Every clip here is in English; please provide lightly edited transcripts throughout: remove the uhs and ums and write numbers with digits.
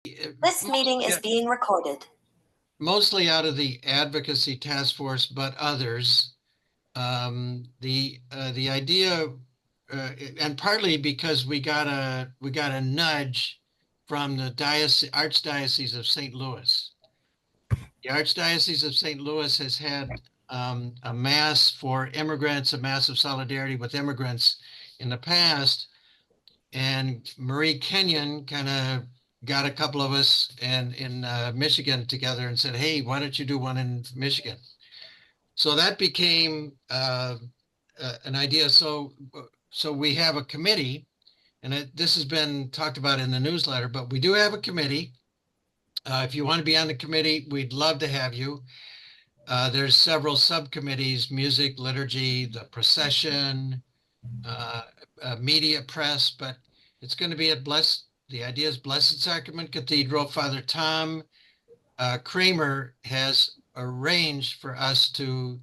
This meeting is being recorded. Mostly out of the advocacy task force, but others. The idea, and partly because we got a nudge from the Archdiocese of St. Louis. The Archdiocese of St. Louis has had a mass for immigrants, a mass of solidarity with immigrants in the past. And Marie Kenyon kind of got a couple of us in Michigan together and said, hey, why don't you do one in Michigan? So that became an idea. So we have a committee, and this has been talked about in the newsletter, but we do have a committee. If you want to be on the committee, we'd love to have you. There's several subcommittees: music, liturgy, the procession, media, press, but it's going to be at the idea is Blessed Sacrament Cathedral. Father Tom Kramer has arranged for us to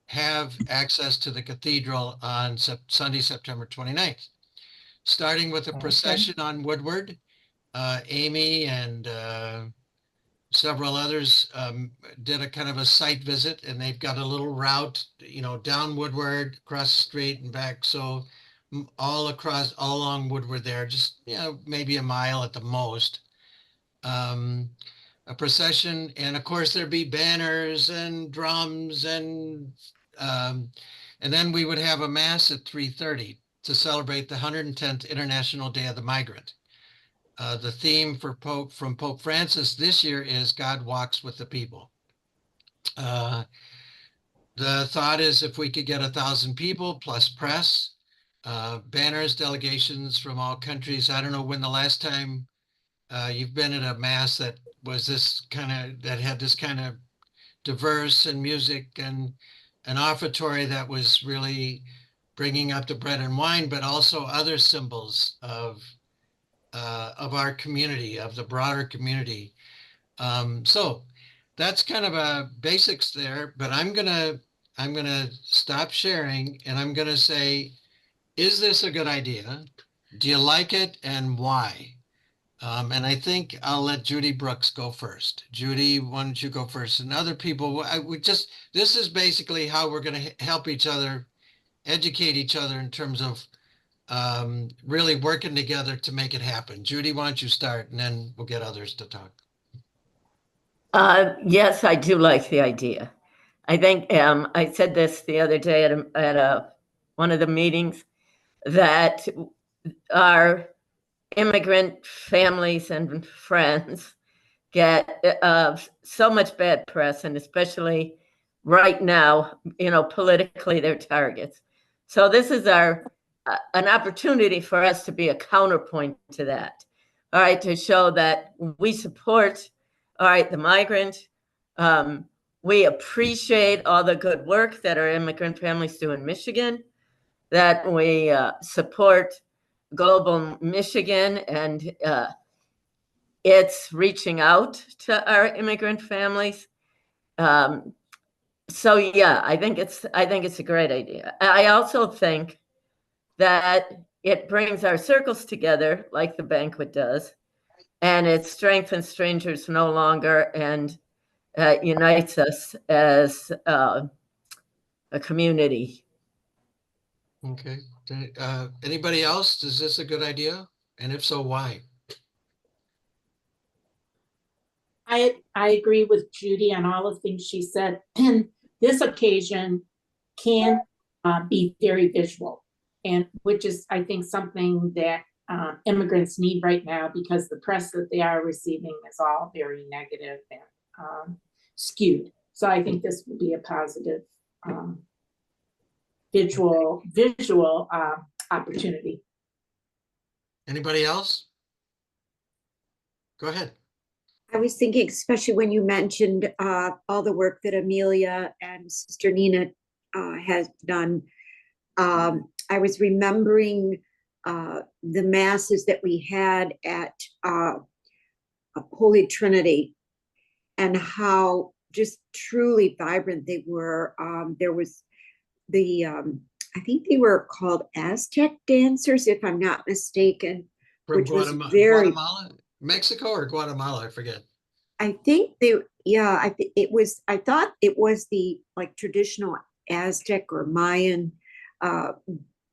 have access to the cathedral on Sunday, September 29th, starting with a procession on Woodward. Amy and several others did a kind of a site visit, and they've got a little route, down Woodward, across the street and back. So all along Woodward there, just, maybe a mile at the most. A procession, and of course there'd be banners and drums, and then we would have a mass at 3:30 to celebrate the 110th International Day of the Migrant. The theme from Pope Francis this year is God Walks with the People. The thought is if we could get 1,000 people plus press, banners, delegations from all countries. I don't know when the last time you've been at a mass that had this kind of diverse and music and an offertory that was really bringing up the bread and wine, but also other symbols of our community, of the broader community. So that's kind of a basics there, but I'm gonna stop sharing, and I'm gonna say, is this a good idea? Do you like it, and why? And I think I'll let Judy Brooks go first. Judy, why don't you go first? And other people, this is basically how we're going to help each other, educate each other in terms of really working together to make it happen. Judy, why don't you start, and then we'll get others to talk. Yes, I do like the idea. I think I said this the other day at one of the meetings, that our immigrant families and friends get so much bad press, and especially right now, politically, they're targets. So this is an opportunity for us to be a counterpoint to that. All right, to show that we support, the migrant. We appreciate all the good work that our immigrant families do in Michigan, that we support Global Michigan, and it's reaching out to our immigrant families. So yeah, I think it's a great idea. I also think that it brings our circles together like the banquet does, and it strengthens Strangers No Longer and unites us as a community. Okay. Anybody else? Is this a good idea? And if so, why? I agree with Judy on all the things she said. And this occasion can be very visual, and which is, I think, something that immigrants need right now, because the press that they are receiving is all very negative and skewed. So I think this will be a positive visual opportunity. Anybody else? Go ahead. I was thinking, especially when you mentioned all the work that Amelia and Sister Nina has done, I was remembering the masses that we had at Holy Trinity, and how just truly vibrant they were. There was I think they were called Aztec dancers, if I'm not mistaken, From which was very. Guatemala? Mexico or Guatemala, I forget. I think they, yeah, it was, I thought it was the like traditional Aztec or Mayan uh,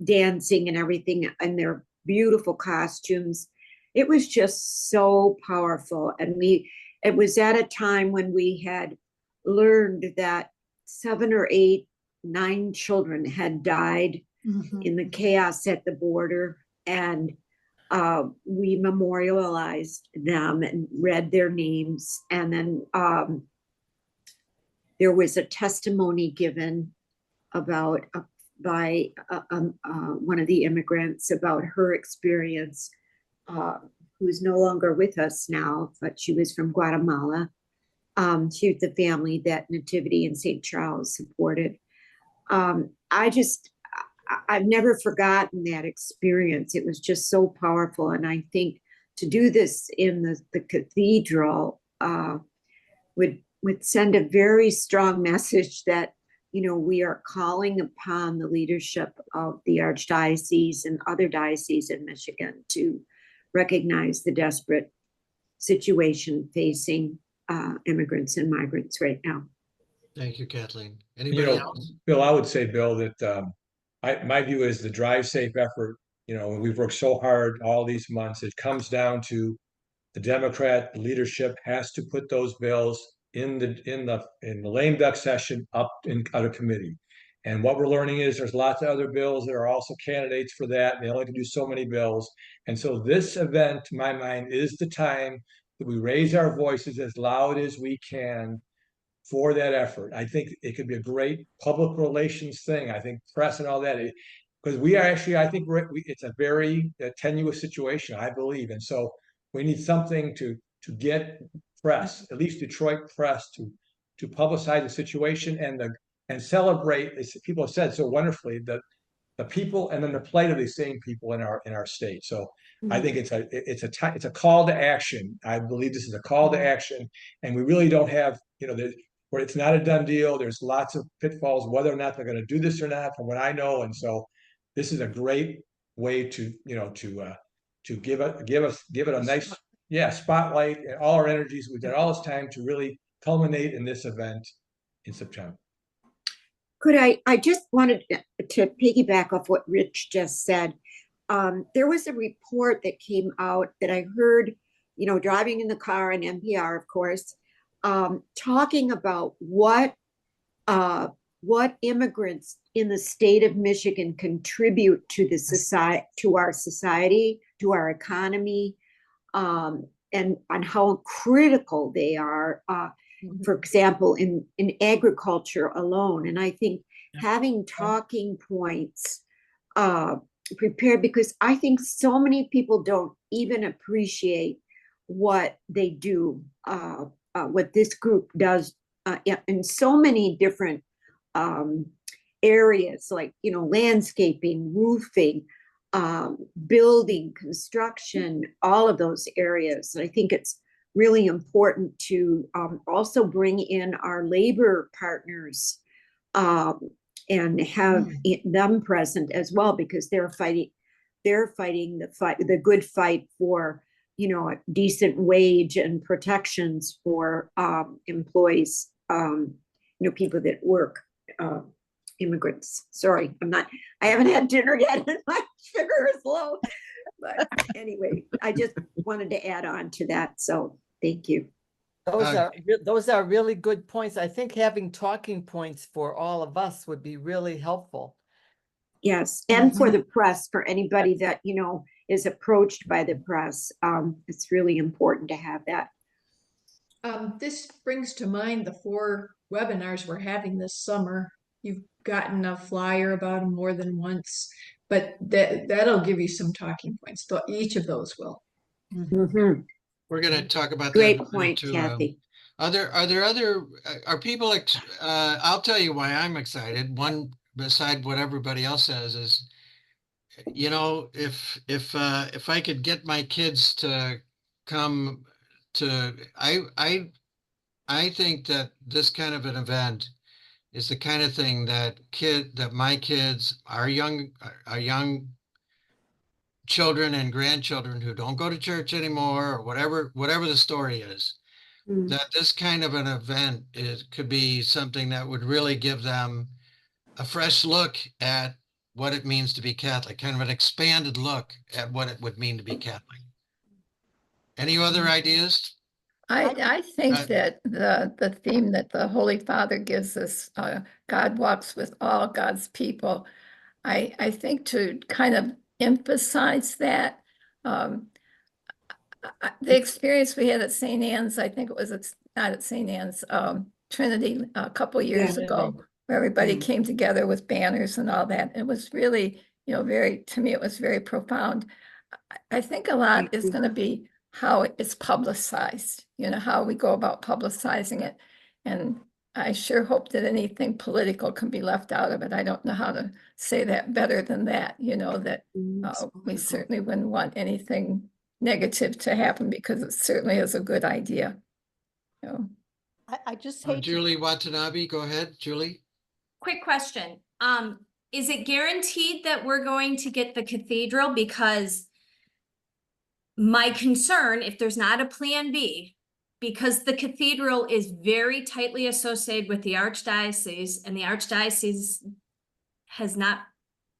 dancing and everything and their beautiful costumes. It was just so powerful. And it was at a time when we had learned that 7 or 8, 9 children had died in the chaos at the border. And we memorialized them and read their names. And then there was a testimony given about by one of the immigrants about her experience, who's no longer with us now, but she was from Guatemala. She was the family that Nativity and St. Charles supported. I've never forgotten that experience. It was just so powerful. And I think to do this in the cathedral would send a very strong message that, you know, we are calling upon the leadership of the Archdiocese and other dioceses in Michigan to recognize the desperate situation facing immigrants and migrants right now. Thank you, Kathleen. You Anybody know, else? Bill, I would say, Bill, that my view is the drive safe effort, you know, we've worked so hard all these months. It comes down to the Democrat leadership has to put those bills in the lame duck session up in out of committee. And what we're learning is there's lots of other bills that are also candidates for that. They only can do so many bills. And so this event, to my mind, is the time that we raise our voices as loud as we can for that effort. I think it could be a great public relations thing. I think press and all that, because we are actually, I think it's a very tenuous situation, I believe. And so we need something to get press, at least Detroit press, to publicize the situation and celebrate, as people have said so wonderfully, the people and then the plight of these same people in our state. So I think it's a call to action. I believe this is a call to action, and we really don't have, you know, where it's not a done deal. There's lots of pitfalls, whether or not they're going to do this or not, from what I know. And so this is a great way to, you know, to give it a nice, spotlight and all our energies. We've got all this time to really culminate in this event in September. Could I just wanted to piggyback off what Rich just said. There was a report that came out that I heard, you know, driving in the car on NPR, of course, talking about what immigrants in the state of Michigan contribute to the society, to our society, to our economy, and on how critical they are. For example, in agriculture alone. And I think having talking points prepared, because I think so many people don't even appreciate what they do, what this group does in so many different areas, like, you know, landscaping, roofing, building, construction, all of those areas. And I think it's really important to also bring in our labor partners and have them present as well, because they're fighting the good fight for, you know, a decent wage and protections for employees, you know, people that work, immigrants. Sorry, I haven't had dinner yet and my sugar is low. But anyway, I just wanted to add on to that. So thank you. Those are really good points. I think having talking points for all of us would be really helpful. Yes, and for the press, for anybody that, you know, is approached by the press, it's really important to have that. This brings to mind the 4 webinars we're having this summer. You've gotten a flyer about them more than once, but that'll give you some talking points. Each of those will. Mm-hmm. We're going to talk about Great that point, too. Kathy. Are people, I'll tell you why I'm excited. One, beside what everybody else says, is, you know, if I could get my kids to come to, I think that this kind of an event is the kind of thing that my kids, our young children and grandchildren who don't go to church anymore, or whatever the story is, Mm. that this kind of an event could be something that would really give them a fresh look at what it means to be Catholic, kind of an expanded look at what it would mean to be Catholic. Any other ideas? I think Uh, that the theme that the Holy Father gives us, God walks with all God's people. I think to kind of emphasize that, the experience we had at St. Anne's, I think it was not at St. Anne's, Trinity a couple years ago, where everybody came together with banners and all that. It was really, to me, it was very profound. I think a lot is going to be how it's publicized, how we go about publicizing it. And I sure hope that anything political can be left out of it. I don't know how to say that better than that, that we certainly wouldn't want anything negative to happen, because it certainly is a good idea. I just hate to, Julie Watanabe, go ahead, Julie. Quick question. Is it guaranteed that we're going to get the cathedral? Because my concern, if there's not a plan B, because the cathedral is very tightly associated with the archdiocese, and the archdiocese has not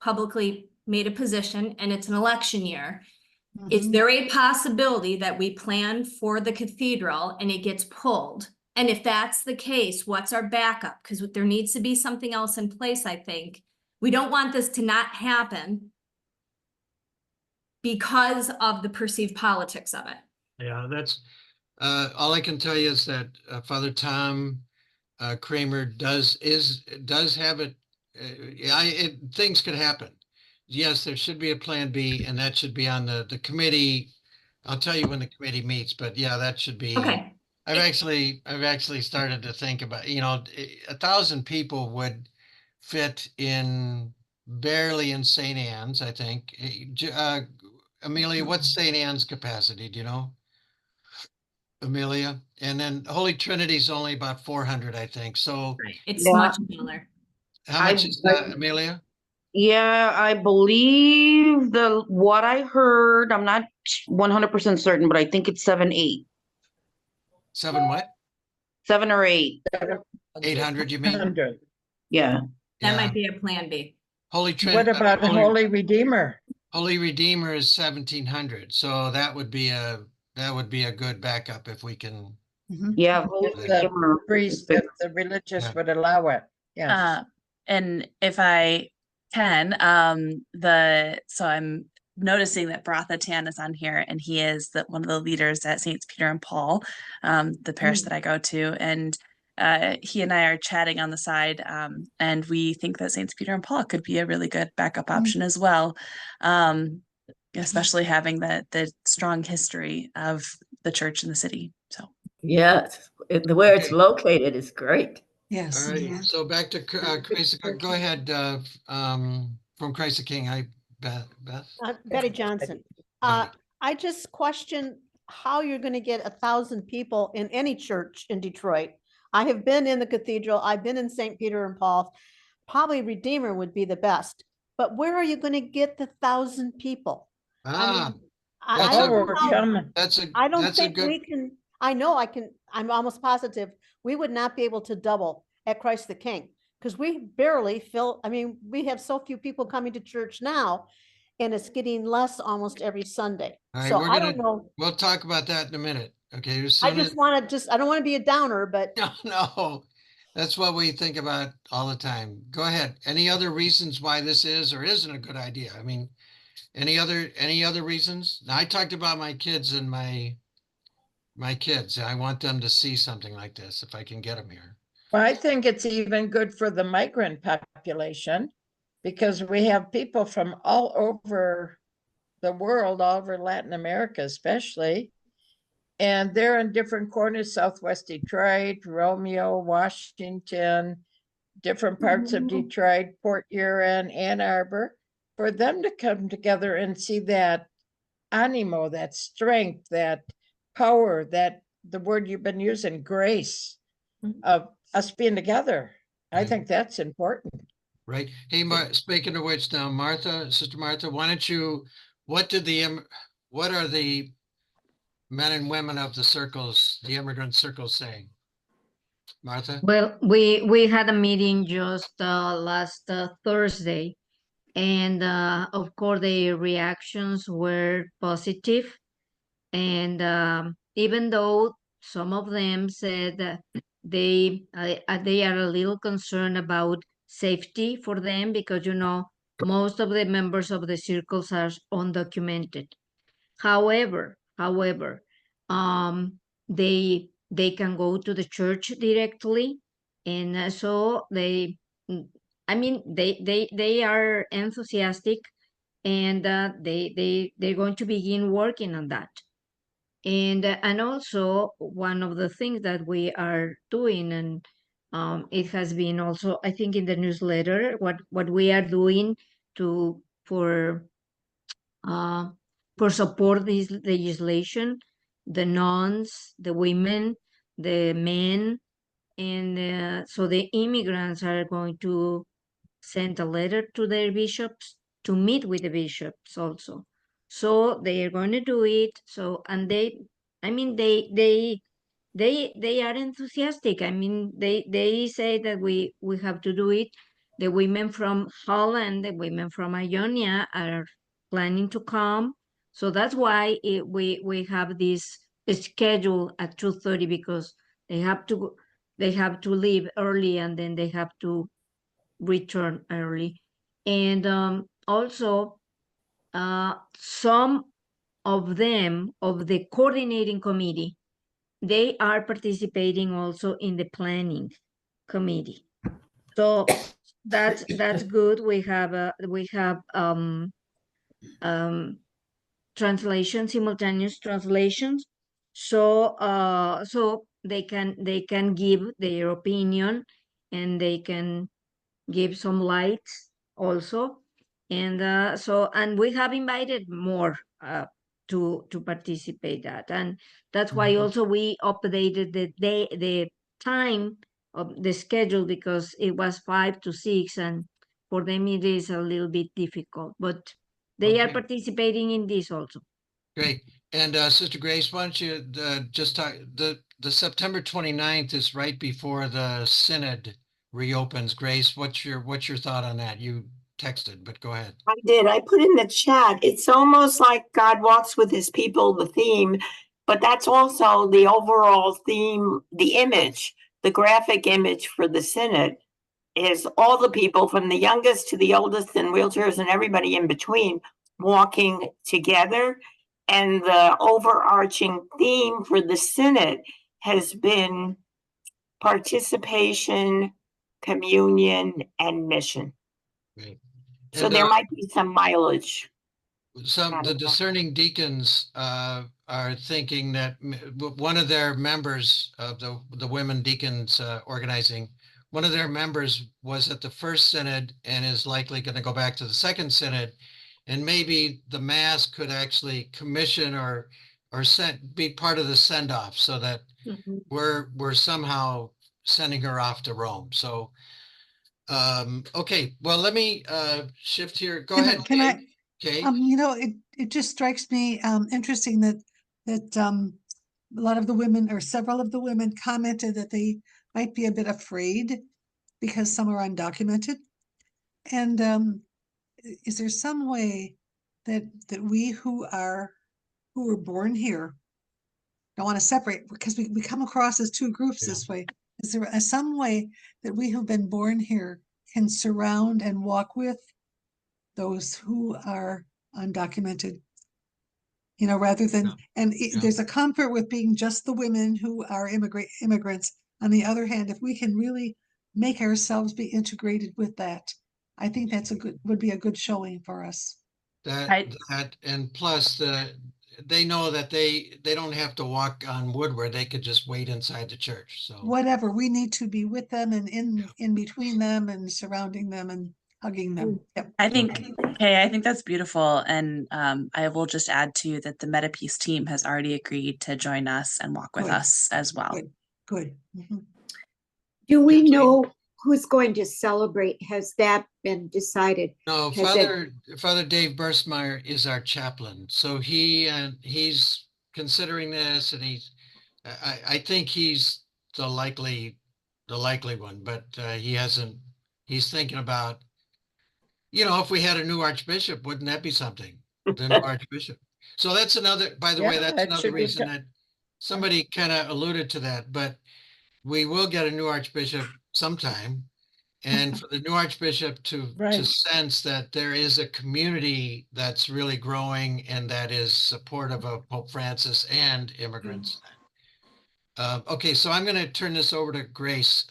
publicly made a position, and it's an election year. Is there a possibility that we plan for the cathedral and it gets pulled? And if that's the case, what's our backup? Because there needs to be something else in place, I think. We don't want this to not happen because of the perceived politics of it. Yeah, that's all I can tell you is that Father Tom Kramer does have it. Things could happen. Yes, there should be a plan B, and that should be on the committee. I'll tell you when the committee meets, but yeah, that should be. Okay. I've actually started to think about, 1,000 people would fit in barely in St. Anne's, I think. Amelia, what's St. Anne's capacity? Do you know? Amelia? And then Holy Trinity's only about 400, I think. So It's Yeah. much smaller. how much is that, Amelia? Yeah, I believe what I heard, I'm not 100% certain, but I think it's 7, 8. 7 what? 7 or 8. 800, you mean? 100. Yeah. That Yeah. might be a plan B. Holy Trinity. What about Holy Redeemer? Holy Redeemer is 1,700. So that would be a good backup if we can. Yeah. Holy If Redeemer. the priest, if the religious Yeah. would allow it. Yes. And if I can, so I'm noticing that Baratha Tan is on here, and he is one of the leaders at Saints Peter and Paul, the parish that I go to, and he and I are chatting on the side, and we think that Saints Peter and Paul could be a really good backup option as well, especially having the strong history of the church in the city. So Yes, where it's Okay. located is great. Yes. All right. So back to Christ. Go ahead. From Christ the King. Beth. Betty Johnson. Betty. I just question how you're going to get 1,000 people in any church in Detroit. I have been in the cathedral. I've been in St. Peter and Paul's. Probably Redeemer would be the best. But where are you going to get the 1,000 people? Ah, I that's don't a- know we're how- coming. I don't that's a think good. we can, I know I can, I'm almost positive we would not be able to double at Christ the King, because we barely fill, we have so few people coming to church now, and it's getting less almost every Sunday. All right, So we're I don't gonna- know. We'll talk about that in a minute. Okay. I just want to I don't want to be a downer, but No, that's what we think about all the time. Go ahead. Any other reasons why this is or isn't a good idea? I mean, any other reasons? Now, I talked about my kids and my kids. I want them to see something like this if I can get them here. Well, I think it's even good for the migrant population, because we have people from all over the world, all over Latin America especially, and they're in different corners, Southwest Detroit, Romeo, Washington, different parts of Detroit, Port Huron, Ann Arbor, for them to come together and see that animo, that strength, that power, that the word you've been using, grace of us being together. I Right. think that's important. Right. Hey, speaking of which now, Sister Martha, why don't you what are the men and women of the circles, the immigrant circles saying? Martha? Well, we had a meeting just last Thursday, and of course the reactions were positive. And even though some of them said that they are a little concerned about safety for them, because most of the members of the circles are undocumented. However, they can go to the church directly, and so I mean, they are enthusiastic, and they're going to begin working on that. And also one of the things that we are doing, and it has been also, I think, in the newsletter, what we are doing for support this legislation, the nuns, the women, the men, and so the immigrants are going to send a letter to their bishops to meet with the bishops also. So they are going to do it. So, and I mean, they are enthusiastic. I mean, they say that we have to do it. The women from Holland, the women from Ionia are planning to come. So that's why we have this schedule at 2:30, because they have to leave early, and then they have to return early. And also some of them, of the coordinating committee, they are participating also in the planning committee. So that's good. We have translation, simultaneous translations. So so they can give their opinion, and they can give some lights also. And and we have invited more to participate that. And that's why also we updated the time of the schedule, because it was 5 to 6, and for them it is a little bit difficult, but they are participating in this also. Great. And Sister Grace, why don't you just talk, the September 29th is right before the synod reopens. Grace, what's your thought on that? You texted, but go ahead. I did. I put in the chat. It's almost like God walks with his people, the theme, but that's also the overall theme, the image, the graphic image for the synod is all the people from the youngest to the oldest in wheelchairs and everybody in between walking together. And the overarching theme for the synod has been participation, communion, and mission. Right. So there might be some mileage. The discerning deacons are thinking that one of their members of the women deacons organizing, one of their members was at the first synod and is likely going to go back to the second synod, and maybe the mass could actually commission or be part of the send off, so that we're somehow sending her off to Rome. So okay, well, let me shift here. Go ahead. Can I? Okay. It just strikes me interesting that a lot of the women, or several of the women, commented that they might be a bit afraid because some are undocumented. And is there some way that we who were born here, don't want to separate, because we come across as two groups this way. Is there some way that we who've been born here can surround and walk with those who are undocumented? Rather than, there's a comfort with being just the women who are immigrants. On the other hand, if we can really make ourselves be integrated with that, I think would be a good showing for us. That and plus they know that they don't have to walk on wood where they could just wait inside the church. So whatever, we need to be with them and in between them and surrounding them and hugging them. Yep. I think that's beautiful. And I will just add to that the MetaPeace team has already agreed to join us and walk with us as well. Good. Do we know who's going to celebrate? Has that been decided? No, Has it- Father Dave Burstmeyer is our chaplain, so he's considering this, and I think he's the likely one, but he hasn't. He's thinking about, if we had a new archbishop, wouldn't that be something? The new archbishop. So that's another. By the way, Yeah, that's it another should be reason that somebody kind of alluded to that, but we will get a new archbishop sometime. And for the new archbishop to Right. sense that there is a community that's really growing and that is supportive of Pope Francis and immigrants. Okay, so I'm going to turn this over to Grace.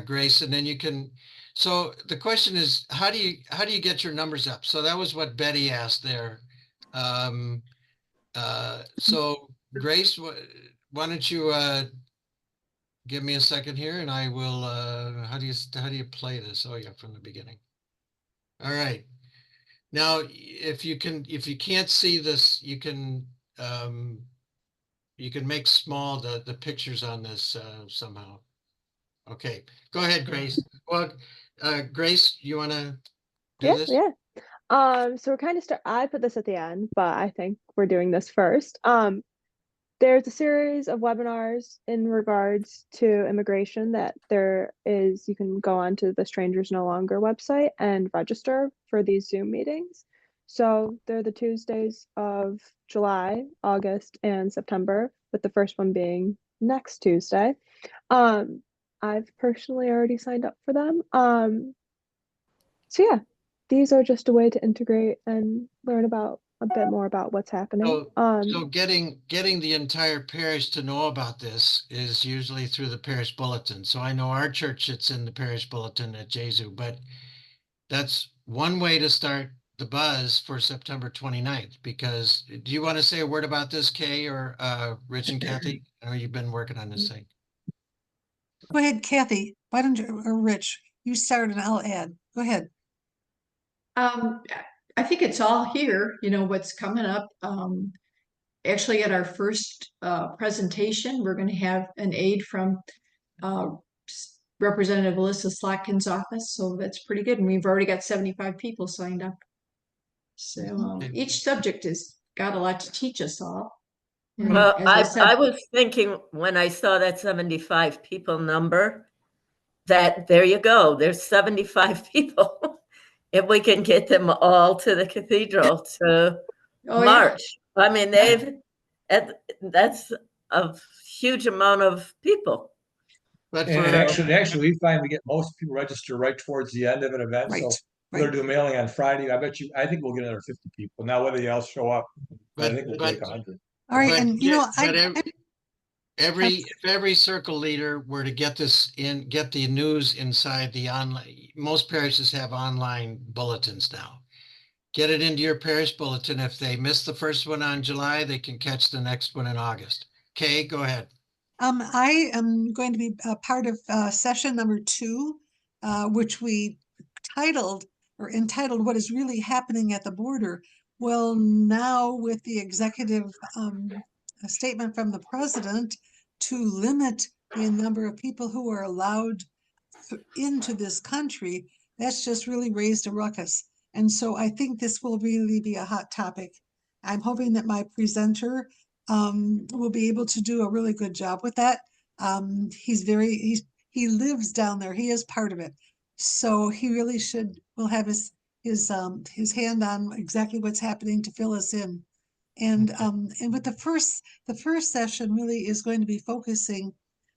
Grace, and then you can. So the question is, how do you get your numbers up? So that was what Betty asked there. So Grace, why don't you give me a second here, and I will. How do you play this? Oh yeah, from the beginning. All right. Now, if you can't see this, you can make small the pictures on this somehow. Okay, go ahead, Grace. Well, Grace, you want to do this? Yeah. So we're kind of I put this at the end, but I think we're doing this first. There's a series of webinars in regards to immigration that you can go onto the Strangers No Longer website and register for these Zoom meetings. So they're the Tuesdays of July, August, and September, with the first one being next Tuesday. I've personally already signed up for them. So yeah, these are just a way to integrate and learn about a bit more about what's happening. So getting the entire parish to know about this is usually through the parish bulletin. So I know our church, it's in the parish bulletin at Jesu, but that's one way to start the buzz for September 29th. Because do you want to say a word about this, Kay or Rich and Kathy? I know you've been working on this thing. Go ahead, Kathy. Why don't you, or Rich, you start and I'll add. Go ahead. I think it's all here, what's coming up. Actually, at our first presentation, we're going to have an aide from Representative Alyssa Slotkin's office. So that's pretty good. And we've already got 75 people signed up. So each subject has got a lot to teach us all. And Well, as I I said, was thinking when I saw that 75 people number, that there you go, there's 75 people. If we can get them all to the cathedral to oh, yeah. march. I mean, that's a huge amount of people. But And actually, we find we get most people register right towards the end of an event. So we're going to do a mailing on Friday. I think we'll get another 50 people. Now, whether they all show up, I think we'll take 100. All right, and if every circle leader were to get the news inside the online, most parishes have online bulletins now. Get it into your parish bulletin. If they miss the first one on July, they can catch the next one in August. Kay, go ahead. I am going to be a part of session number 2, which we entitled "What is Really Happening at the Border." Well, now with the executive statement from the president to limit the number of people who are allowed into this country, that's just really raised a ruckus. And so I think this will really be a hot topic. I'm hoping that my presenter will be able to do a really good job with that. He lives down there. He is part of it. So he really will have his hand on exactly what's happening to fill us in. And with the first session really is going to be focusing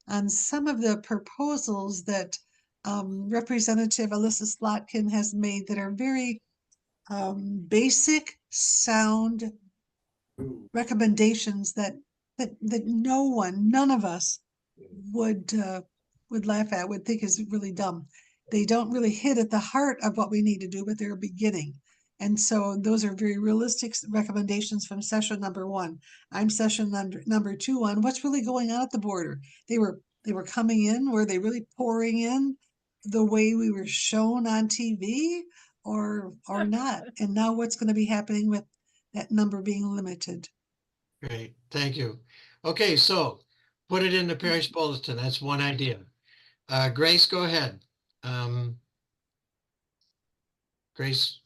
on some of the proposals that Representative Alyssa Slotkin has made that are very basic, sound recommendations that none of us would laugh at, would think is really dumb. They don't really hit at the heart of what we need to do, but they're a beginning. And so those are very realistic recommendations from session number 1. I'm session number 2 on what's really going on at the border. They were coming in. Were they really pouring in the way we were shown on TV or not? And now what's going to be happening with that number being limited? Great, thank you. Okay, so put it in the parish bulletin. That's one idea. Grace, go ahead. Grace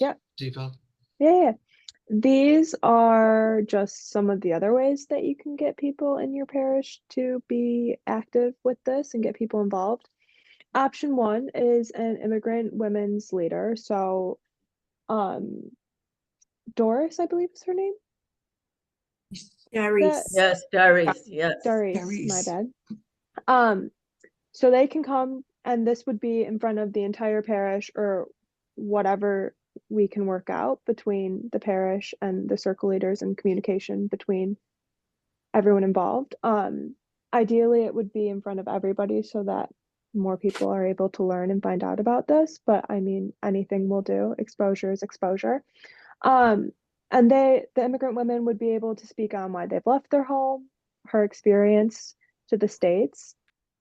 yeah. Seafeld. Yeah. These are just some of the other ways that you can get people in your parish to be active with this and get people involved. Option one is an immigrant women's leader. So, Doris, I believe is her name. Darius. Yes, Doris, yes. Doris, my Darius. bad. So they can come, and this would be in front of the entire parish or whatever we can work out between the parish and the circle leaders and communication between everyone involved. Ideally, it would be in front of everybody so that more people are able to learn and find out about this. But I mean, anything will do. Exposure is exposure. Um, and the immigrant women would be able to speak on why they've left their home, her experience to the States,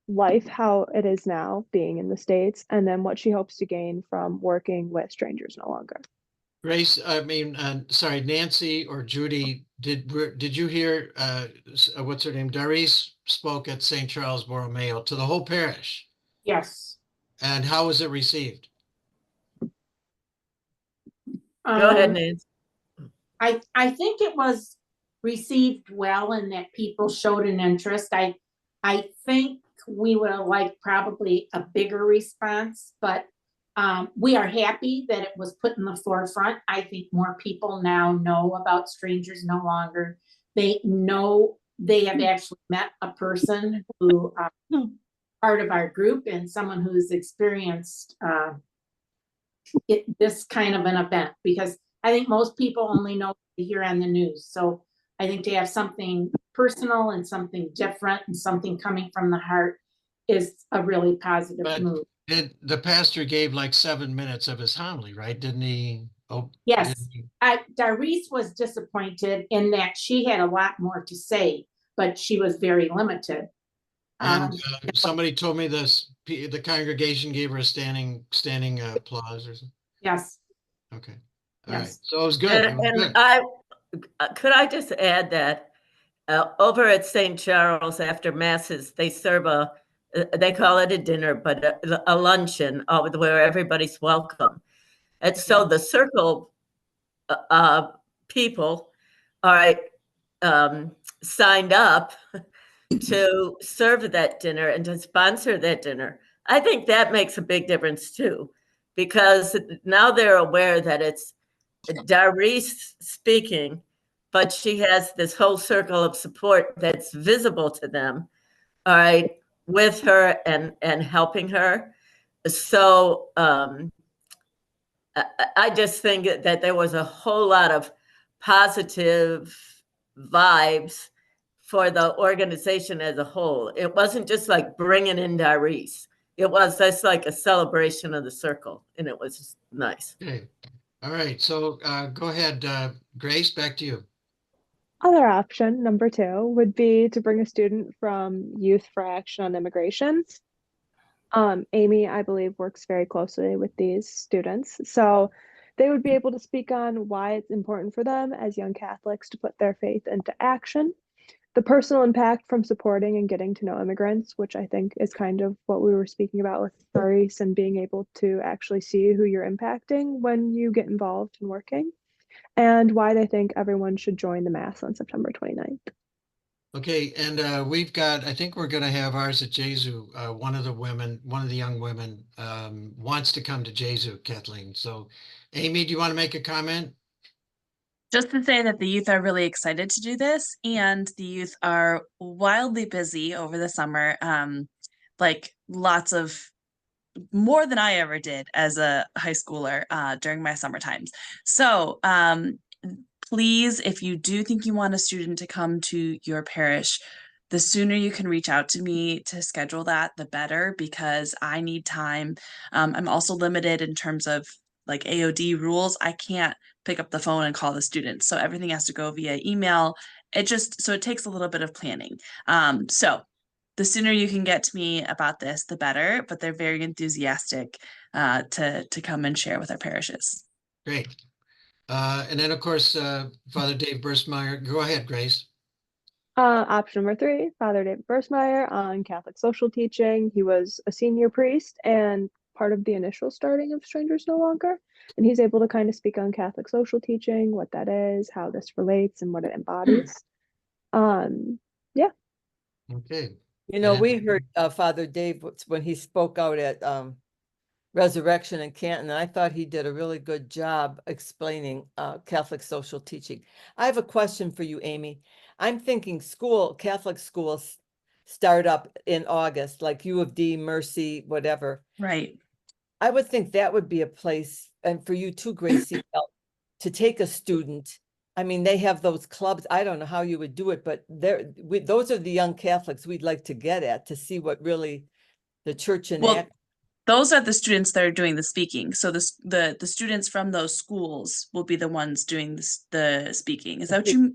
life, how it is now being in the States, and then what she hopes to gain from working with strangers no longer. Grace, sorry, Nancy or Judy, did you hear, what's her name? Doris spoke at St. Charles Borromeo to the whole parish. Yes. And how was it received? Go ahead, Nancy. I think it was received well and that people showed an interest. I think we would have liked probably a bigger response, but we are happy that it was put in the forefront. I think more people now know about Strangers No Longer. They know they have actually met a person who part of our group and someone who's experienced this kind of an event, because I think most people only know to hear on the news. So I think to have something personal and something different and something coming from the heart is a really positive move. The pastor gave like 7 minutes of his homily, right? Didn't he? Oh, yes. Didn't he? Darice was disappointed in that she had a lot more to say, but she was very limited. And somebody told me the congregation gave her a standing applause or something. Yes. Okay. All yes. right. So it was good. And could I just add that over at St. Charles after masses, they serve they call it a dinner, but a luncheon where everybody's welcome. And so the circle people are signed up to serve that dinner and to sponsor that dinner. I think that makes a big difference too, because now they're aware that it's Darice speaking, but she has this whole circle of support that's visible to them, all right, with her and helping her. So I just think that there was a whole lot of positive vibes for the organization as a whole. It wasn't just like bringing in Darice. It was just like a celebration of the circle, and it was nice. Okay. All right. So go ahead, Grace, back to you. Other option, number two, would be to bring a student from Youth for Action on Immigration. Amy, I believe, works very closely with these students. So they would be able to speak on why it's important for them as young Catholics to put their faith into action, the personal impact from supporting and getting to know immigrants, which I think is kind of what we were speaking about with Doris, and being able to actually see who you're impacting when you get involved in working, and why they think everyone should join the Mass on September 29th. Okay, and I think we're going to have ours at Jesu. One of the young women wants to come to Jesu, Kathleen. So, Amy, do you want to make a comment? Just to say that the youth are really excited to do this, and the youth are wildly busy over the summer. Like lots of more than I ever did as a high schooler during my summer times. So please, if you do think you want a student to come to your parish, the sooner you can reach out to me to schedule that, the better, because I need time. I'm also limited in terms of like AOD rules. I can't pick up the phone and call the students. So everything has to go via email. It takes a little bit of planning. So the sooner you can get to me about this, the better, but they're very enthusiastic to come and share with our parishes. Great. And then, of course, Father Dave Burstmeyer. Go ahead, Grace. Option number 3, Father David Bursmeyer on Catholic social teaching. He was a senior priest and part of the initial starting of Strangers No Longer. And he's able to kind of speak on Catholic social teaching, what that is, how this relates, and what it embodies. Yeah. Okay. You know, And- we heard Father Dave when he spoke out at Resurrection in Canton, and I thought he did a really good job explaining Catholic social teaching. I have a question for you, Amy. I'm thinking Catholic schools start up in August, like U of D, Mercy, whatever. Right. I would think that would be a place, and for you too, Gracie, to take a student. I mean, they have those clubs. I don't know how you would do it, but those are the young Catholics we'd like to get at to see what really the church enacts. Those are the students that are doing the speaking. So the students from those schools will be the ones doing the speaking. Is that what you?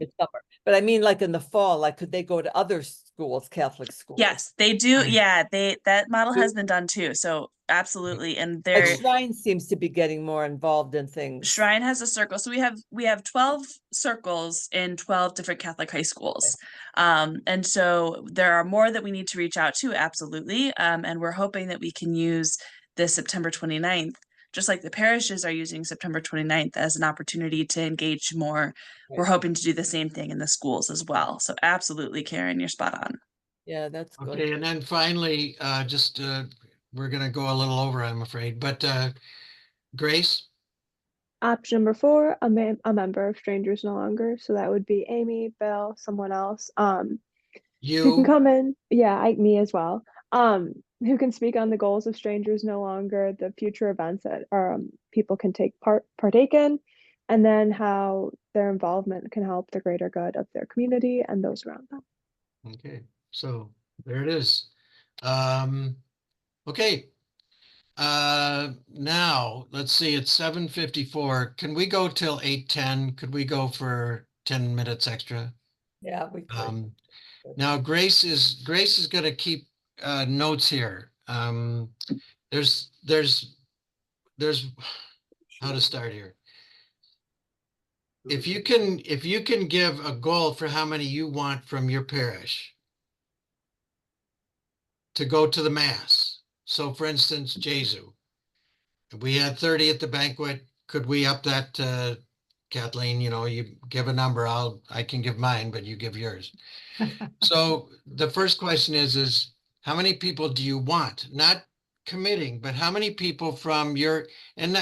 But I mean, like in the fall, like could they go to other schools, Catholic schools? Yes, they do. Yeah, that model has been done too. So absolutely, and Like Shrine seems to be getting more involved in things. Shrine has a circle. So we have 12 circles in 12 different Catholic high schools. And so there are more that we need to reach out to, absolutely. And we're hoping that we can use this September 29th, just like the parishes are using September 29th as an opportunity to engage more. Right. We're hoping to do the same thing in the schools as well. So absolutely, Karen, you're spot on. Yeah, that's good. Okay, and then finally, we're gonna go a little over, I'm afraid, but Grace? Option number 4, a member of Strangers No Longer. So that would be Amy, Bill, someone else. Who can come in, me as well. Who can speak on the goals of Strangers No Longer, the future events that people can partake in, and then how their involvement can help the greater good of their community and those around them. Okay, so there it is. Okay. Now let's see, it's 7:54. Can we go till 8:10? Could we go for 10 minutes extra? Yeah, we could. Now Grace is going to keep notes here. There's how to start here. If you can give a goal for how many you want from your parish to go to the mass. So for instance, Jesu, we had 30 at the banquet. Could we up that to Kathleen? You know, you give a number, I can give mine, but you give yours. So the first question is how many people do you want? Not committing, but how many people from your, and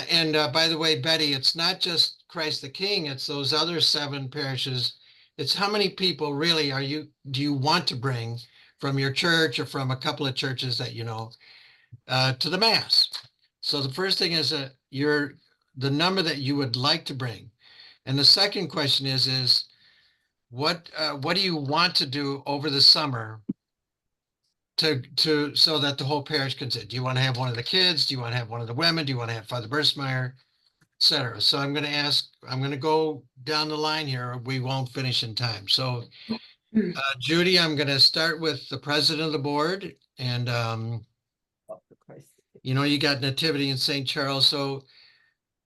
by the way, Betty, it's not just Christ the King, it's those other 7 parishes. It's how many people really do you want to bring from your church or from a couple of churches that you know to the mass? So the first thing is the number that you would like to bring. And the second question is what do you want to do over the summer to so that the whole parish can sit? Do you want to have one of the kids? Do you want to have one of the women? Do you want to have Father Bursmeyer, etc.? So I'm going to go down the line here. We won't finish in time. So Judy, I'm going to start with the president of the board, and you know, you got Nativity in St. Charles. So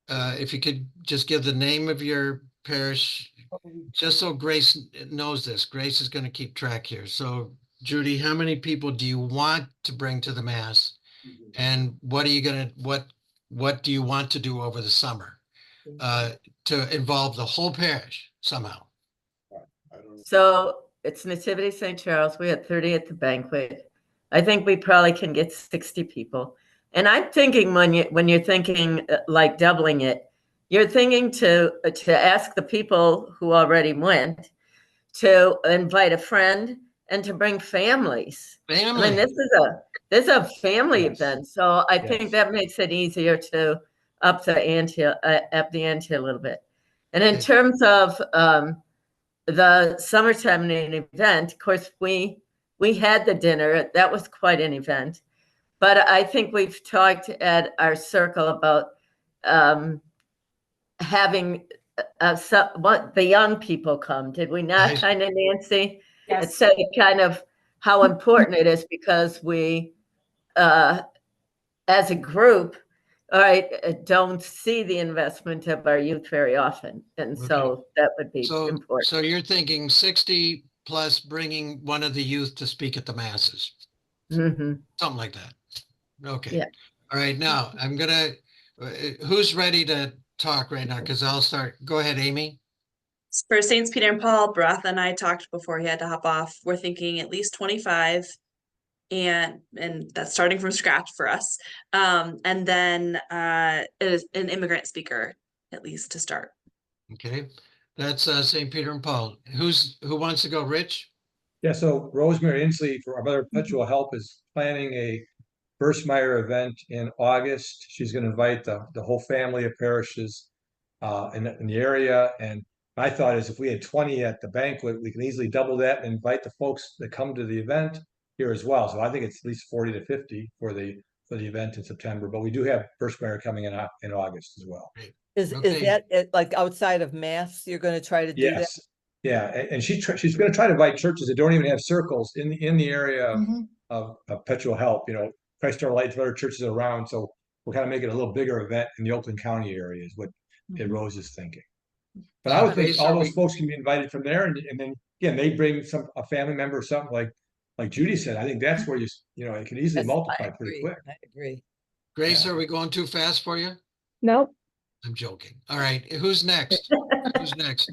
if you could just give the name of your parish, just so Grace knows this. Grace is going to keep track here. So Judy, how many people do you want to bring to the mass? And what do you want to do over the summer to involve the whole parish somehow? So it's Nativity St. Charles. We had 30 at the banquet. I think we probably can get 60 people. And I'm thinking when you're thinking like doubling it, you're thinking to ask the people who already went to invite a friend and to bring families. I mean, this is a family event, so I think that makes it easier to up the ante a little bit. And in terms of the summertime event, of course, we had the dinner. That was quite an event. But I think we've talked at our circle about having what the young people come. Did we not, kind of, Nancy? Yes. It said kind of how important it is because we, as a group, all right, don't see the investment of our youth very often, and so that would be important. So you're thinking 60 plus bringing one of the youth to speak at the masses, Mhm. something like that. Okay. Yeah. All right, now I'm gonna, who's ready to talk right now? Because I'll start. Go ahead, Amy. For Saints Peter and Paul, Baratha and I talked before he had to hop off. We're thinking at least 25, and that's starting from scratch for us. And then is an immigrant speaker, at least to start. Okay, that's St. Peter and Paul. Who wants to go? Rich? Yeah, so Rosemary Inslee for our Mother Perpetual Help is planning a Burstmeyer event in August. She's going to invite the whole family of parishes in the area. And my thought is if we had 20 at the banquet, we can easily double that and invite the folks that come to the event here as well. So I think it's at least 40 to 50 for the event in September. But we do have Burstmeyer coming in August as well. Is Okay. that like outside of mass? You're going to try to do that? Yes. Yeah, and she's going to try to invite churches that don't even have circles in the area of Perpetual Help. You know, Christ Our Light, other churches around. So we're kind of making a little bigger event in the Oakland County area is what Rose is thinking. But I would think all those folks can be invited from there, and then again they bring a family member or something like Judy said. I think that's where it can easily multiply pretty quick. I agree. Grace, are we going too fast for you? Nope. I'm joking. All right, who's next? Who's next?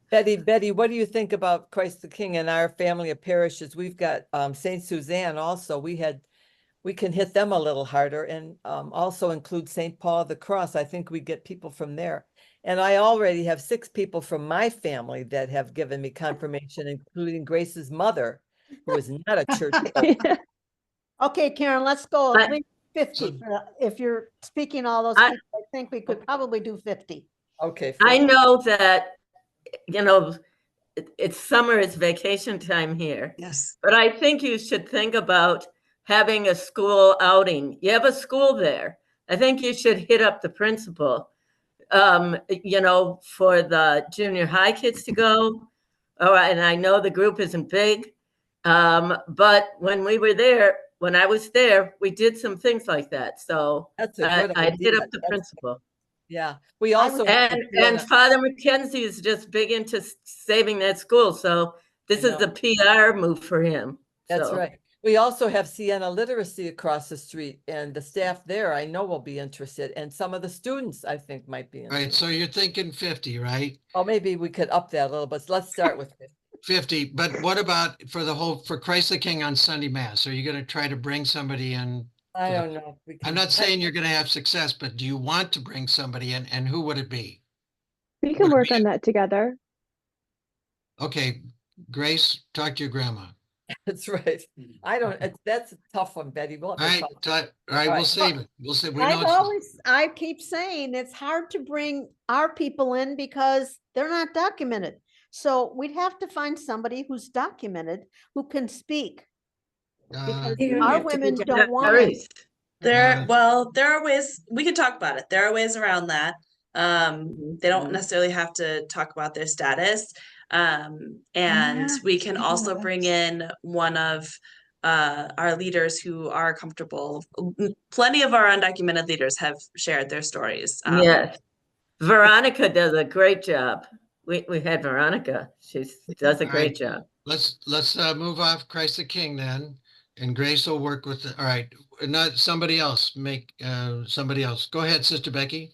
Betty, what do you think about Christ the King and our family of parishes? We've got Saint Suzanne also. We can hit them a little harder, and also include Saint Paul of the Cross. I think we get people from there. And I already have 6 people from my family that have given me confirmation, including Grace's mother, who is not a church. Okay, Karen, let's go at least 50. If you're speaking all those people, I think we could probably do 50. Okay. I know that, it's summer, it's vacation time here. Yes. But I think you should think about having a school outing. You have a school there. I think you should hit up the principal, for the junior high kids to go. All right, and I know the group isn't big, but when I was there, we did some things like that. So That's a good I hit idea. up the principal. Yeah, we also and Father McKenzie is just big into saving that school. So this is a PR move for him. That's So. right. We also have Sienna Literacy across the street, and the staff there I know will be interested, and some of the students I think might be interested. Right, so you're thinking 50, right? Oh, maybe we could up that a little, but let's start with 50. 50, but what about for Christ the King on Sunday Mass? Are you going to try to bring somebody in? I don't know. I'm not saying you're going to have success, but do you want to bring somebody in, and who would it be? We can work on that together. Okay, Grace, talk to your grandma. That's right. That's a tough one, Betty. We'll have to All right, we'll save it. We'll save. I keep saying it's hard to bring our people in because they're not documented. So we'd have to find somebody who's documented who can speak. Because our women don't want it. There are ways we could talk about it. There are ways around that. They don't necessarily have to talk about their status. And we can also bring in one of our leaders who are comfortable. Plenty of our undocumented leaders have shared their stories. Yes. Veronica does a great job. We had Veronica. She does a great job. Let's move off Christ the King then, and Grace will work with all right. Not somebody else. Somebody else. Go ahead, Sister Becky.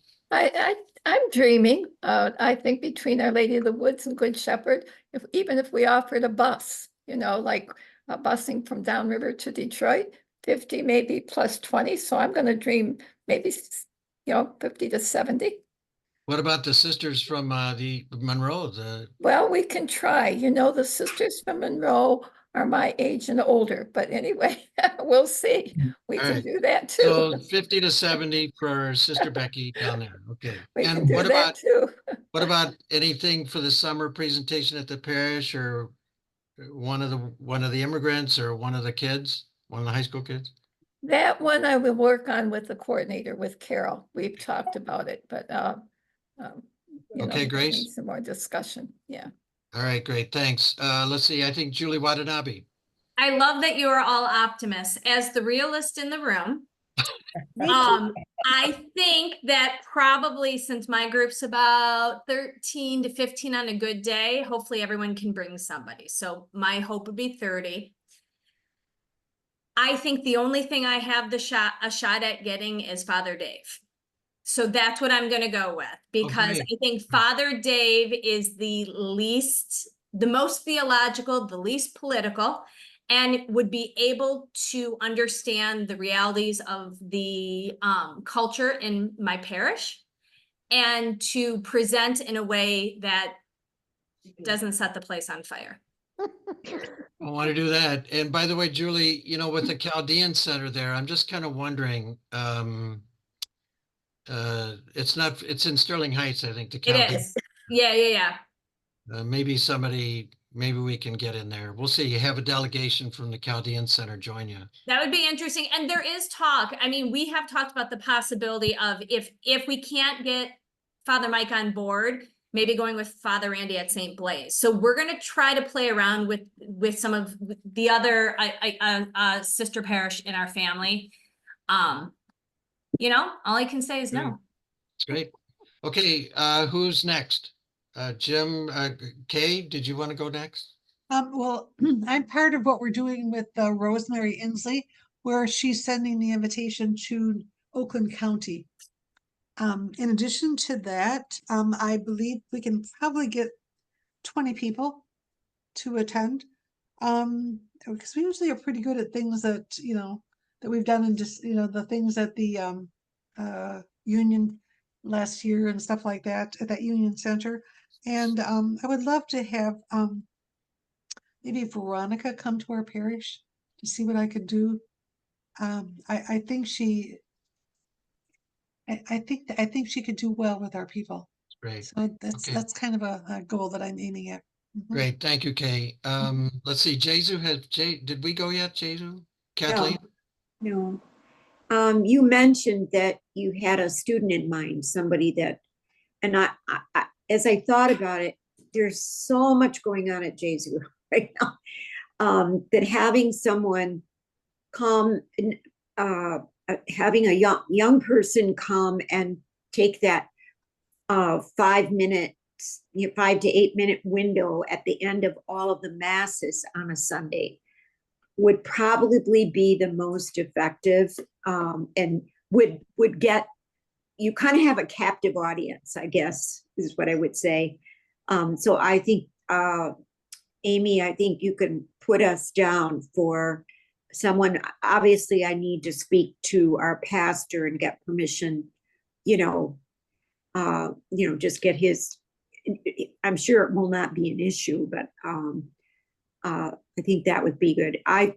I'm dreaming. I think between Our Lady of the Woods and Good Shepherd, even if we offered a bus, like busing from downriver to Detroit, 50 maybe plus 20. So I'm going to dream maybe 50 to 70. What about the sisters from the Monroe? Well, we can try. The sisters from Monroe are my age and older, but anyway, we'll see. We can do that too. So 50 to 70 for Sister Becky down there. Okay. We can do that too. What about anything for the summer presentation at the parish, or one of the immigrants, or one of the kids, one of the high school kids? That one I will work on with the coordinator, with Carol. We've talked about it, but okay, Grace. Need some more discussion. Yeah. All right, great. Thanks. Let's see. I think Julie Watanabe. I love that you are all optimists. As the realist in the room, I think that probably since my group's about 13 to 15 on a good day, hopefully everyone can bring somebody. So my hope would be 30. I think the only thing I have a shot at getting is Father Dave. So that's what I'm gonna go with, because great. I think Father Dave is the most theological, the least political, and would be able to understand the realities of the culture in my parish and to present in a way that doesn't set the place on fire. I want to do that. And by the way, Julie, you know, with the Chaldean Center there, I'm just kind of wondering, it's in Sterling Heights, I think, the It Chaldean. is. Yeah. Maybe we can get in there. We'll see. You have a delegation from the Chaldean Center join you. That would be interesting. And there is talk. I mean, we have talked about the possibility of if we can't get Father Mike on board, maybe going with Father Randy at St. Blaise. So we're going to try to play around with some of the other sister parish in our family. You know, all I can say is no. It's great. Okay, who's next? Jim, Kay, did you want to go next? Well, I'm part of what we're doing with Rosemary Inslee, where she's sending the invitation to Oakland County. In addition to that, I believe we can probably get 20 people to attend. Because we usually are pretty good at things that, that we've done and just, the things at the union last year and stuff like that at that union center. And I would love to have maybe Veronica come to our parish to see what I could do. I think she could do well with our people. Great. So that's kind of a goal that I'm aiming at. Great, thank you, Kay. Let's see, did we go yet, Jesu? Kathleen? No. You mentioned that you had a student in mind, somebody that, and I as I thought about it, there's so much going on at Jesu right now, that having someone come, having a young person come and take that 5 minutes, 5 to 8 minute window at the end of all of the masses on a Sunday would probably be the most effective, and would get, you kind of have a captive audience, I guess, is what I would say. So I think, Amy, I think you can put us down for someone. Obviously, I need to speak to our pastor and get permission, just get his, I'm sure it will not be an issue, but I think that would be good. I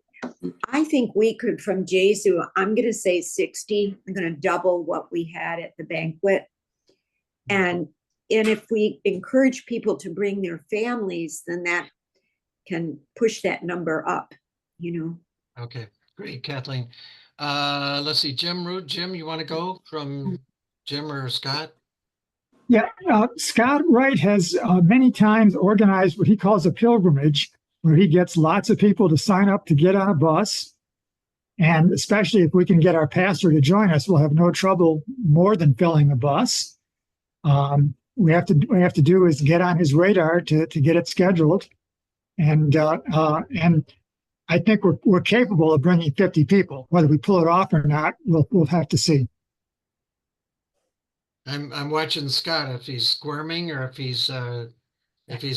think we could, from Jesu, I'm going to say 60. I'm going to double what we had at the banquet. And if we encourage people to bring their families, then that can push that number up, Okay, great, Kathleen. Let's see, Jim Root. Jim, you want to go from Jim or Scott? Yeah, Scott Wright has many times organized what he calls a pilgrimage, where he gets lots of people to sign up to get on a bus. And especially if we can get our pastor to join us, we'll have no trouble more than filling a bus. We have to do is get on his radar to get it scheduled. And I think we're capable of bringing 50 people. Whether we pull it off or not, we'll have to see. I'm watching Scott, if he's squirming or if he's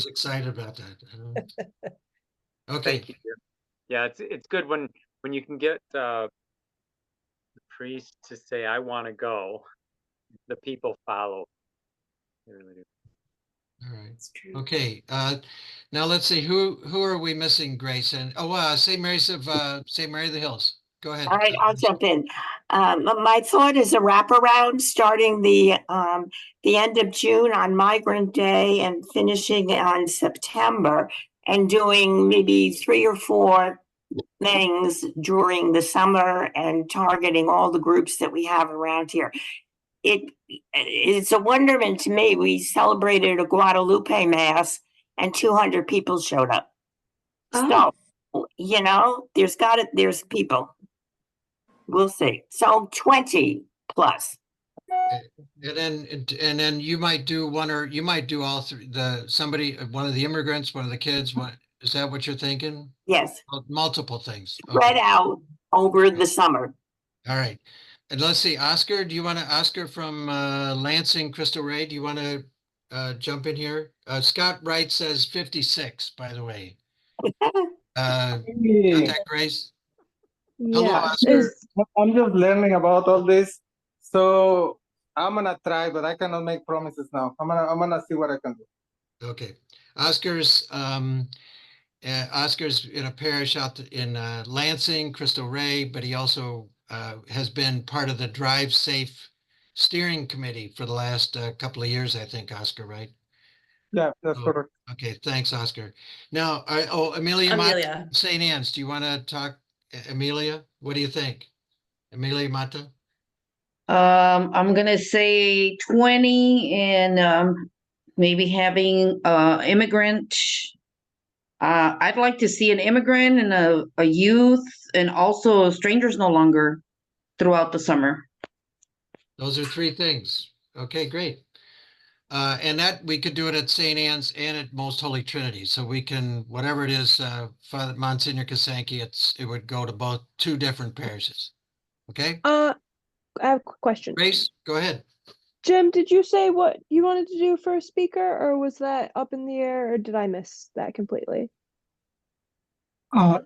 excited about that. Okay. Thank you. Yeah, it's good when you can get the priest to say, "I want to go," the people follow. They really do. All right. Okay. Now let's see, who are we missing, Grace? And St. Mary's of St. Mary of the Hills. Go ahead. All right, I'll jump in. My thought is a wraparound starting the end of June on Migrant Day and finishing on September, and doing maybe 3 or 4 things during the summer and targeting all the groups that we have around here. It's a wonderment to me. We celebrated a Guadalupe Mass and 200 people showed up. So, there's people. we'll see. So 20 plus. And then you might do one, or you might do all three, one of the immigrants, one of the kids, is that what you're thinking? Yes, Multiple things. spread Okay. out over the summer. All right. And let's see, Oscar, Oscar from Lansing, Crystal Ray, do you want to jump in here? Scott Wright says 56, by the way. Got that, Grace? Hello, Yeah. Oscar. I'm just learning about all this, so I'm gonna try, but I cannot make promises now. I'm gonna see what I can do. Okay. Oscar's Oscar's in a parish out in Lansing, Crystal Ray, but he also has been part of the Drive Safe steering committee for the last couple of years, I think, Oscar, right? Yeah, that's correct. Okay, thanks, Oscar. Now, Amelia, Amelia. St. Anne's, do you want to talk, Amelia? What do you think? Amelia Mata? I'm gonna say 20 and maybe having immigrant. I'd like to see an immigrant and a youth and also strangers no longer throughout the summer. Those are three things. Okay, great. And that we could do it at St. Anne's and at Most Holy Trinity. So we can, whatever it is, Father Monsignor Kasanke, it would go to two different parishes. Okay? I have a question. Grace, go ahead. Jim, did you say what you wanted to do for a speaker, or was that up in the air, or did I miss that completely? I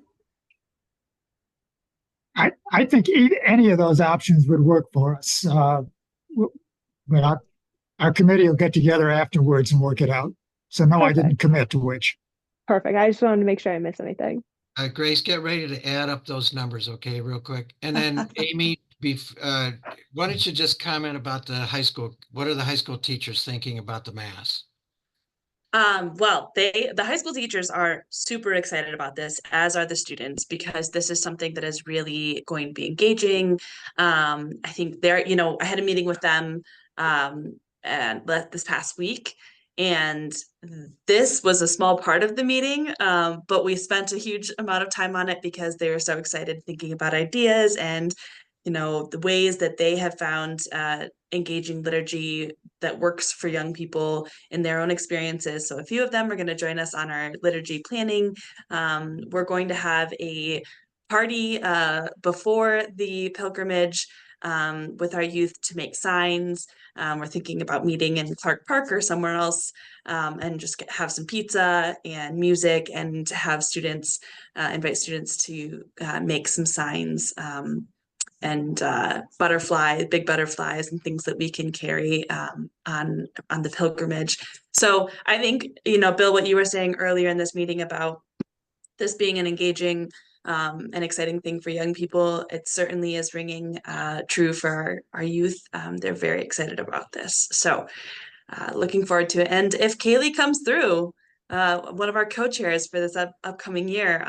think any of those options would work for us. But our committee will get together afterwards and work it out. So no, I didn't commit to which. Perfect. I just wanted to make sure I missed anything. Grace, get ready to add up those numbers, okay, real quick. And then Amy, why don't you just comment about the high school? What are the high school teachers thinking about the mass? Well, the high school teachers are super excited about this, as are the students, because this is something that is really going to be engaging. I think I had a meeting with them and this past week, and this was a small part of the meeting, but we spent a huge amount of time on it because they were so excited, thinking about ideas and the ways that they have found engaging liturgy that works for young people in their own experiences. So a few of them are going to join us on our liturgy planning. We're going to have a party before the pilgrimage with our youth to make signs. We're thinking about meeting in Clark Park or somewhere else and just have some pizza and music and have students, invite students to make some signs and big butterflies and things that we can carry on the pilgrimage. So I think, Bill, what you were saying earlier in this meeting about this being an engaging and exciting thing for young people, it certainly is ringing true for our youth. They're very excited about this. So looking forward to it. And if Kaylee comes through, one of our co-chairs for this upcoming year,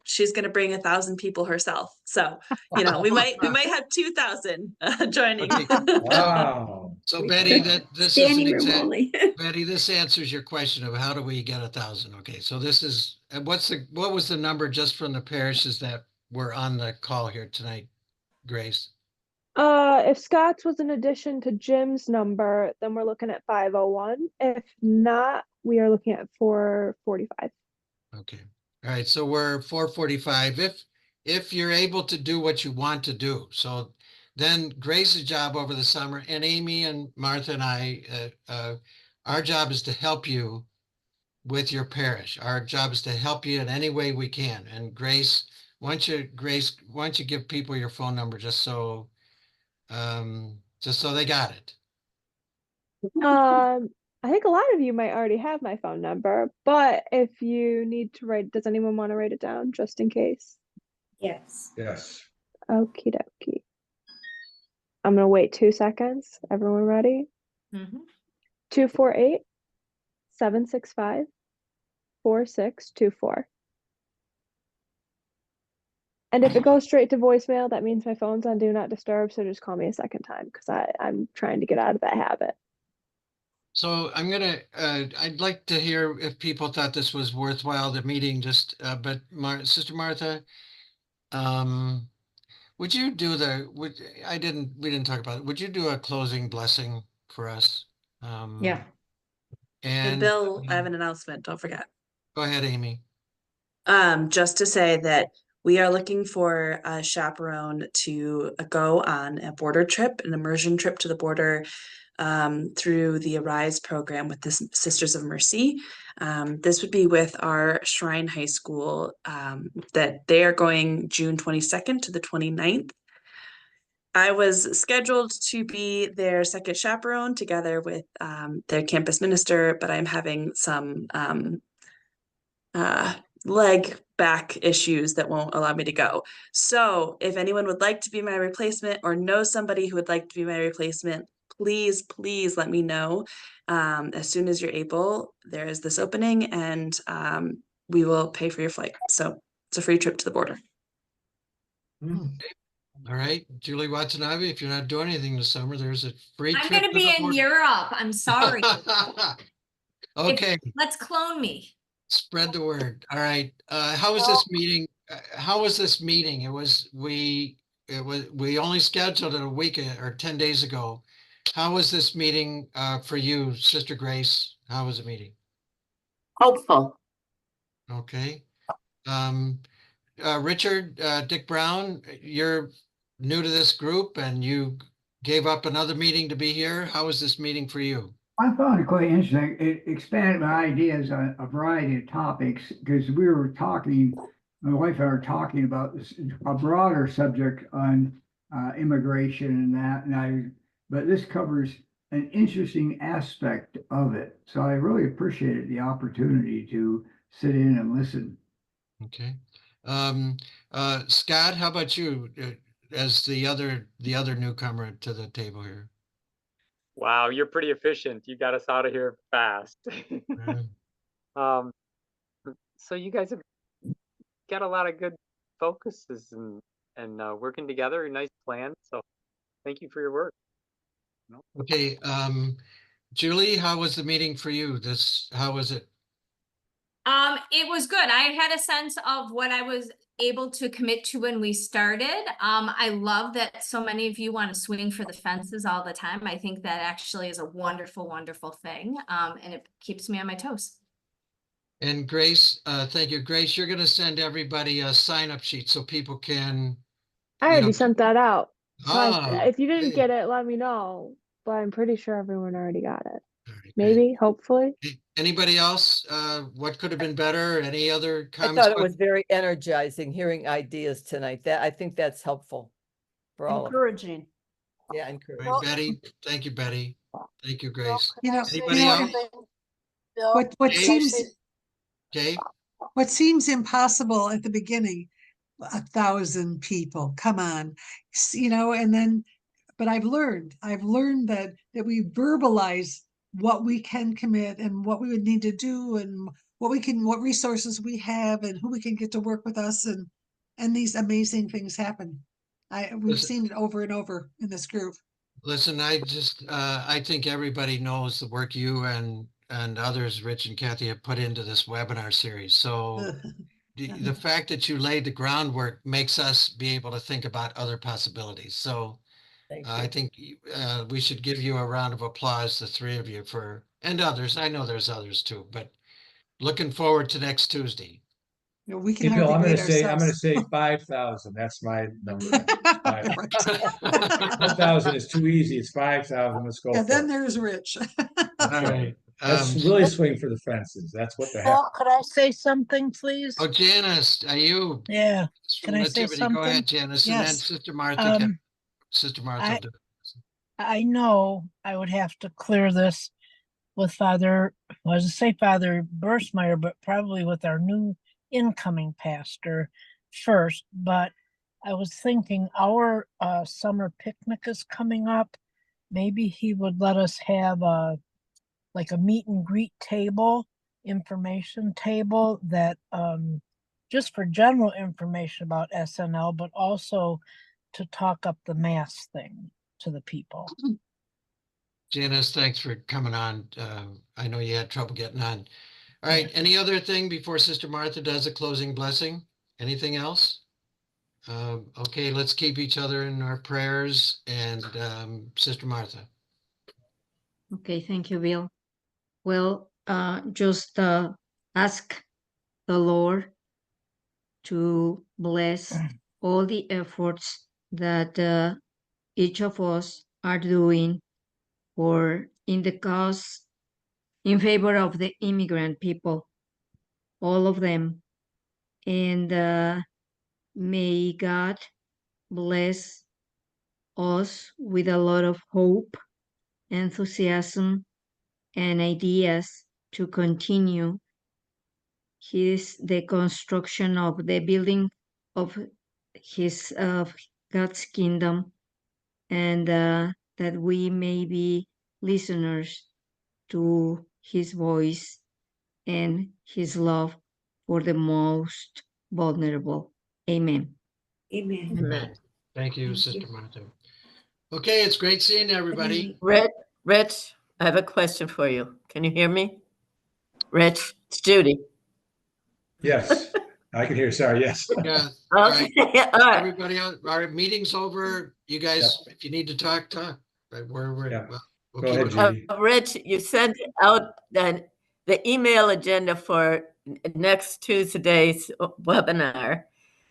she's going to bring 1,000 people herself. So, we might have 2,000 joining. Wow. So Betty, this is Standing room only. Betty, this answers your question of how do we get 1,000? Okay, so this is, what was the number just from the parishes that were on the call here tonight, Grace? If Scott's was an addition to Jim's number, then we're looking at 501. If not, we are looking at 445. Okay. All right. So we're 445. If you're able to do what you want to do. So then Grace's job over the summer, and Amy and Martha and I, our job is to help you with your parish. Our job is to help you in any way we can. And Grace, why don't you give people your phone number just so they got it. I think a lot of you might already have my phone number, but if you need to does anyone want to write it down just in case? Yes. Yes. Okie dokie. I'm gonna wait 2 seconds. Everyone ready? 248-765-4624. And if it goes straight to voicemail, that means my phone's on Do Not Disturb, so just call me a second time because I'm trying to get out of that habit. So I'd like to hear if people thought this was worthwhile, the meeting, Sister Martha, Would you do we didn't talk about it. Would you do a closing blessing for us? Yeah. And And Bill, I have an announcement. Don't forget. go ahead, Amy. Just to say that we are looking for a chaperone to go on a border trip, an immersion trip to the border, through the Arise program with the Sisters of Mercy. This would be with our Shrine High School, that they are going June 22nd to the 29th. I was scheduled to be their second chaperone together with their campus minister, but I'm having some leg back issues that won't allow me to go. So if anyone would like to be my replacement or know somebody who would like to be my replacement, please, please let me know. As soon as you're able, there is this opening, and we will pay for your flight. So it's a free trip to the border. All right, Julie Watanabe, if you're not doing anything this summer, there's a free I'm trip gonna to be the in border. Europe. I'm sorry. Okay, Let's clone me. spread the word. All right. How was this meeting? How was this meeting? We only scheduled it a week or 10 days ago. How was this meeting for you, Sister Grace? How was the meeting? Hopeful. Okay. Richard, Dick Brown, you're new to this group and you gave up another meeting to be here. How was this meeting for you? I found it quite interesting. It expanded my ideas on a variety of topics because we were talking, my wife and I were talking about this, a broader subject on immigration and that, but this covers an interesting aspect of it. So I really appreciated the opportunity to sit in and listen. Okay. Scott, how about you as the other newcomer to the table here? Wow, you're pretty efficient. You got us out of here fast. So you guys have got a lot of good focuses and working together, a nice plan. So thank you for your work. Okay, Julie, how was the meeting for you? How was it? It was good. I had a sense of what I was able to commit to when we started. I love that so many of you want to swing for the fences all the time. I think that actually is a wonderful, wonderful thing. And it keeps me on my toes. And Grace, thank you. Grace, you're going to send everybody a sign-up sheet so people can. I already sent that out. So if you didn't hey. get it, let me know. But I'm pretty sure everyone already got it. Maybe, hopefully. Anybody else? What could have been better? Any other I comments? thought it was very energizing hearing ideas tonight. I think that's helpful for all of us. Encouraging. Yeah, encouraging. Right, Betty. Thank you, Betty. Thank you, Grace. Anybody else? What Dave? seems Dave? what seems impossible at the beginning, 1,000 people, come on, and then, but I've learned that we verbalize what we can commit and what we would need to do and what resources we have and who we can get to work with us, and these amazing things happen. We've seen it over and over in this group. Listen, I think everybody knows the work you and others, Rich and Kathy, have put into this webinar series. So the fact that you laid the groundwork makes us be able to think about other possibilities. So I think we should give you a round of applause, the three of you, and others. I know there's others too, but looking forward to next Tuesday. We can Hey, Bill, hardly I'm wait going to ourselves. say 5,000. That's my number. 1,000 is too easy. It's 5,000. Let's go. Yeah, for then it. there's Rich. All right. Let's really swing for the fences. That's what the heck. Well, could I say something, please? Oh, Janice, are you? Yeah. From Can I say Nativity. Go ahead, something? Janice, and then Yes. Sister Martha. Sister Martha. will do it. I know I would have to clear this with Father Bursmeyer, but probably with our new incoming pastor first. But I was thinking our summer picnic is coming up. Maybe he would let us have like a meet and greet table, information table that just for general information about SNL, but also to talk up the mass thing to the people. Janice, thanks for coming on. I know you had trouble getting on. All right. Any other thing before Sister Martha does a closing blessing? Anything else? Okay, let's keep each other in our prayers, and Sister Martha. Okay, thank you, Bill. Well, just ask the Lord to bless all the efforts that each of us are doing for in the cause in favor of the immigrant people, all of them. And may God bless us with a lot of hope, enthusiasm, and ideas to continue the construction of the building of his God's kingdom, and that we may be listeners to his voice and his love for the most vulnerable. Amen. Amen. Amen. Thank you, Sister Martha. Okay, it's great seeing everybody. Rich, I have a question for you. Can you hear me? Rich, it's Judy. Yes, I can hear. Sorry, yes. Yeah. All right. Okay, all right. Everybody, our meeting's over. You guys, if you need to talk. Right, we'll Go keep ahead, it. Judy. Rich, you sent out the email agenda for next Tuesday's webinar.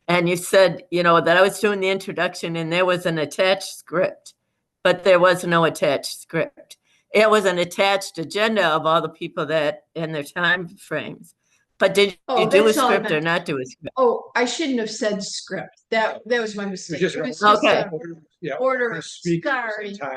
And you said, that I was doing the introduction and there was an attached script, but there was no attached script. It was an attached agenda of all the people that and their time frames. But did you do a that's all I script or meant. not do a script? Oh, I shouldn't have said script. That was my mistake. Just- It was Okay. just Yeah, order. speak Sorry. time.